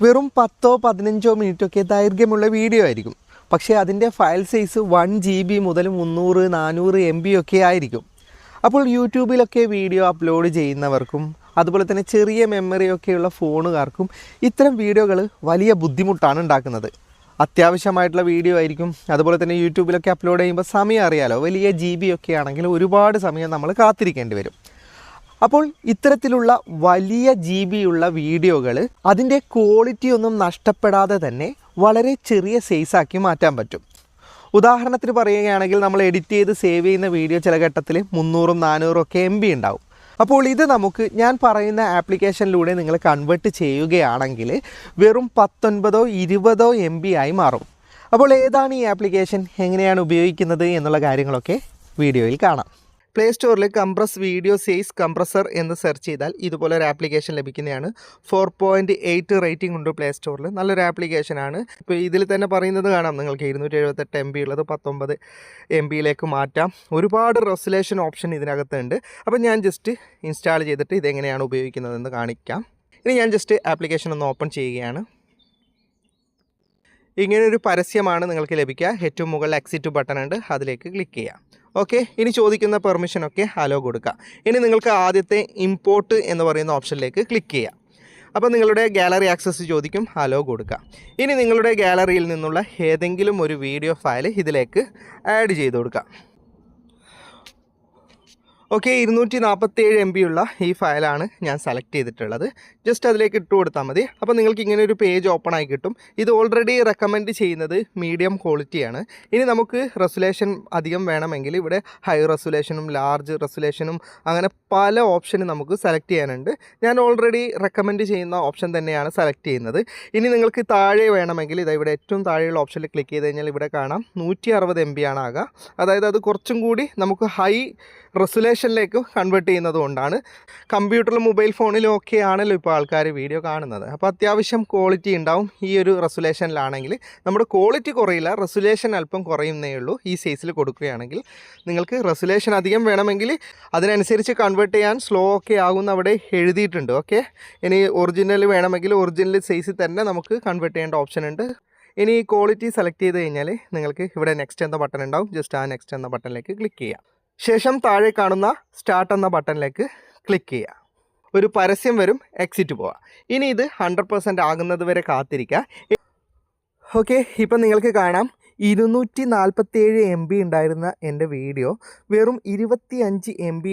വെറും 10-15 മിനിറ്റൊക്കെ ദൈർഘ്യമുള്ള വീഡിയോ ആയിരിക്കും. പക്ഷേ അതിൻ്റെ ഫയൽ സൈസ് 1 GB മുതൽ 300-400 MB ഒക്കെ ആയിരിക്കും. അപ്പോൾ യൂട്യൂബിലൊക്കെ വീഡിയോ അപ്ലോഡ് ചെയ്യുന്നവർക്കും അതുപോലെ തന്നെ ചെറിയ മെമ്മറിയൊക്കെയുള്ള ഫോണുകാർക്കും ഇത്തരം വീഡിയോകൾ വലിയ ബുദ്ധിമുട്ടാണ് ഉണ്ടാക്കുന്നത്. അത്യാവശ്യമായിട്ടുള്ള വീഡിയോ ആയിരിക്കും. അതുപോലെ തന്നെ യൂട്യൂബിലൊക്കെ അപ്ലോഡ് ചെയ്യുമ്പോൾ സമയം അറിയാലോ, വലിയ GB ഒക്കെ ആണെങ്കിൽ ഒരുപാട് സമയം നമ്മൾ കാത്തിരിക്കേണ്ടി വരും. അപ്പോൾ ഇത്തരത്തിലുള്ള വലിയ GB ഉള്ള വീഡിയോകൾ അതിൻ്റെ ക്വാളിറ്റി ഒന്നും നഷ്ടപ്പെടാതെ തന്നെ വളരെ ചെറിയ സൈസാക്കി മാറ്റാൻ പറ്റും. ഉദാഹരണത്തിന് പറയുകയാണെങ്കിൽ നമ്മൾ എഡിറ്റ് ചെയ്ത് സേവ് ചെയ്യുന്ന വീഡിയോ ചില ഘട്ടത്തിൽ 300-400 ഒക്കെ MB ഉണ്ടാവും. അപ്പോൾ ഇത് നമുക്ക് ഞാൻ പറയുന്ന ആപ്ലിക്കേഷനിലൂടെ നിങ്ങൾ കൺവേർട്ട് ചെയ്യുകയാണെങ്കിൽ വെറും 19-20 MB ആയി മാറും. അപ്പോൾ ഏതാണ് ഈ ആപ്ലിക്കേഷൻ, എങ്ങനെയാണ് ഉപയോഗിക്കുന്നത് എന്നുള്ള കാര്യങ്ങളൊക്കെ വീഡിയോയിൽ കാണാം. പ്ലേ സ്റ്റോറിൽ കംപ്രസ് വീഡിയോ സൈസ് കംപ്രസർ എന്ന് സെർച്ച് ചെയ്താൽ ഇതുപോലെ ഒരു ആപ്ലിക്കേഷൻ ലഭിക്കുന്നതാണ്. 4.8 റേറ്റിംഗ് ഉണ്ട് പ്ലേ സ്റ്റോറിൽ. നല്ലൊരു ആപ്ലിക്കേഷനാണ്. ഇപ്പോൾ ഇതിൽ തന്നെ പറയുന്നത് കാണാം നിങ്ങൾക്ക് 278 MB ഉള്ളത് 19 MB മാറ്റാം. ഒരുപാട് റെസൊല്യൂഷൻ ഓപ്ഷൻ ഇതിനകത്തുണ്ട്. അപ്പോൾ ഞാൻ ജസ്റ്റ് ഇൻസ്റ്റാൾ ചെയ്തിട്ട് ഇതെങ്ങനെയാണ് ഉപയോഗിക്കുന്നതെന്ന് കാണിക്കാം. ഇനി ഞാൻ ജസ്റ്റ് ആപ്ലിക്കേഷൻ ഒന്ന് ഓപ്പൺ ചെയ്യുകയാണ്. ഇങ്ങനൊരു പരസ്യമാണ് നിങ്ങൾക്ക് ലഭിക്കുക. ഏറ്റവും മുകളിൽ എക്സിറ്റ് ബട്ടൺ ഉണ്ട്, അതിലേക്ക് ക്ലിക്ക് ചെയ്യാം. ഓക്കെ, ഇനി ചോദിക്കുന്ന പെർമിഷനൊക്കെ അലോ കൊടുക്കുക. ഇനി നിങ്ങൾക്ക് ആദ്യത്തെ ഇമ്പോർട്ട് എന്ന് പറയുന്ന ഓപ്ഷനിലേക്ക് ക്ലിക്ക് ചെയ്യാം. അപ്പോൾ നിങ്ങളുടെ ഗാലറി ആക്സസ് ചോദിക്കും, അലോ കൊടുക്കുക. ഇനി നിങ്ങളുടെ ഗാലറിയിൽ നിന്നുള്ള ഏതെങ്കിലും ഒരു വീഡിയോ ഫയൽ ഇതിലേക്ക് ആഡ് ചെയ്ത് കൊടുക്കുക. ഓക്കെ, 247 MB ഉള്ള ഈ ഫയലാണ് ഞാൻ സെലക്ട് ചെയ്തിട്ടുള്ളത്. ജസ്റ്റ് അതിലേക്ക് ഇട്ട് കൊടുത്താൽ മതി. അപ്പോൾ നിങ്ങൾക്ക് ഇങ്ങനെ ഒരു പേജ് ഓപ്പൺ ആയി കിട്ടും. ഇത് ഓൾറെഡി റെക്കമെൻഡ് ചെയ്യുന്നത് മീഡിയം ക്വാളിറ്റിയാണ്. ഇനി നമുക്ക് റെസൊല്യൂഷൻ അധികം വേണമെങ്കിൽ ഇവിടെ ഹൈ റെസൊല്യൂഷനും ലാർജ് റെസൊല്യൂഷനും അങ്ങനെ പല ഓപ്ഷനും നമുക്ക് സെലക്ട് ചെയ്യാനുണ്ട്. ഞാൻ ഓൾറെഡി റെക്കമെൻഡ് ചെയ്യുന്ന ഓപ്ഷൻ തന്നെയാണ് സെലക്ട് ചെയ്യുന്നത്. ഇനി നിങ്ങൾക്ക് താഴെ വേണമെങ്കിൽ ഇതാ ഇവിടെ ഏറ്റവും താഴെയുള്ള ഓപ്ഷനിൽ ക്ലിക്ക് ചെയ്ത് കഴിഞ്ഞാൽ ഇവിടെ കാണാം 160 MB ആണ് ആകുക. അതായത് അത് കുറച്ചും കൂടി നമുക്ക് ഹൈ റെസൊല്യൂഷനിലേക്ക് കൺവേർട്ട് ചെയ്യുന്നത് കൊണ്ടാണ്. കമ്പ്യൂട്ടറിലും മൊബൈൽ ഫോണിലും ഒക്കെ ആണല്ലോ ഇപ്പോൾ ആൾക്കാർ വീഡിയോ കാണുന്നത്. അപ്പോൾ അത്യാവശ്യം ക്വാളിറ്റി ഉണ്ടാവും. ഈ ഒരു റെസൊല്യൂഷനിലാണെങ്കിൽ നമ്മുടെ ക്വാളിറ്റി കുറയില്ല, റെസൊല്യൂഷൻ അല്പം കുറയുന്നേ ഉള്ളൂ. ഈ സൈസിൽ കൊടുക്കുകയാണെങ്കിൽ നിങ്ങൾക്ക് റെസൊല്യൂഷൻ അധികം വേണമെങ്കിൽ അതിനനുസരിച്ച് കൺവേർട്ട് ചെയ്യാൻ സ്ലോ ഒക്കെ ആകുമെന്ന് അവിടെ എഴുതിയിട്ടുണ്ട്. ഓക്കെ, ഇനി ഒറിജിനൽ വേണമെങ്കിൽ ഒറിജിനൽ സൈസിൽ തന്നെ നമുക്ക് കൺവേർട്ട് ചെയ്യേണ്ട ഓപ്ഷൻ ഉണ്ട്. ഇനി ക്വാളിറ്റി സെലക്ട് ചെയ്ത് കഴിഞ്ഞാൽ നിങ്ങൾക്ക് ഇവിടെ നെക്സ്റ്റ് എന്ന ബട്ടൺ ഉണ്ടാവും. ജസ്റ്റ് ആ നെക്സ്റ്റ് എന്ന ബട്ടണിലേക്ക് ക്ലിക്ക് ചെയ്യാം. ശേഷം താഴെ കാണുന്ന സ്റ്റാർട്ട് എന്ന ബട്ടണിലേക്ക് ക്ലിക്ക് ചെയ്യുക. ഒരു പരസ്യം വരും, എക്സിറ്റ് പോവുക. ഇനി ഇത് 100% ആകുന്നത് വരെ കാത്തിരിക്കുക. ഓക്കെ, ഇപ്പം നിങ്ങൾക്ക് കാണാം 247 MB ഉണ്ടായിരുന്ന എൻ്റെ വീഡിയോ വെറും 25 MB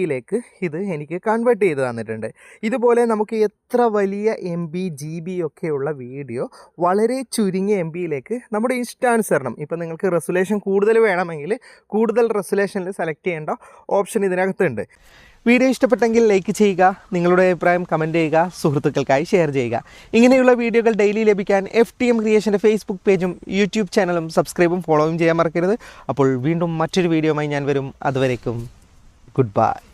ഇത് എനിക്ക് കൺവേർട്ട് ചെയ്ത് തന്നിട്ടുണ്ട്. ഇതുപോലെ നമുക്ക് എത്ര വലിയ MB GB ഒക്കെയുള്ള വീഡിയോ വളരെ ചുരുങ്ങിയ MB നമ്മുടെ ഇഷ്ടാനുസരണം, ഇപ്പം നിങ്ങൾക്ക് റെസൊല്യൂഷൻ കൂടുതൽ വേണമെങ്കിൽ കൂടുതൽ റെസൊല്യൂഷനിൽ സെലക്ട് ചെയ്യേണ്ട ഓപ്ഷൻ ഇതിനകത്തുണ്ട്. വീഡിയോ ഇഷ്ടപ്പെട്ടെങ്കിൽ ലൈക്ക് ചെയ്യുക, നിങ്ങളുടെ അഭിപ്രായം കമൻറ്റ് ചെയ്യുക, സുഹൃത്തുക്കൾക്കായി ഷെയർ ചെയ്യുക. ഇങ്ങനെയുള്ള വീഡിയോകൾ ഡെയിലി ലഭിക്കാൻ FTM ക്രിയേഷൻ്റെ ഫേസ്ബുക്ക് പേജും യൂട്യൂബ് ചാനലും സബ്സ്ക്രൈബും ഫോളോയും ചെയ്യാൻ മറക്കരുത്. അപ്പോൾ വീണ്ടും മറ്റൊരു വീഡിയോയുമായി ഞാൻ വരും. അതുവരേക്കും ഗുഡ് ബൈ.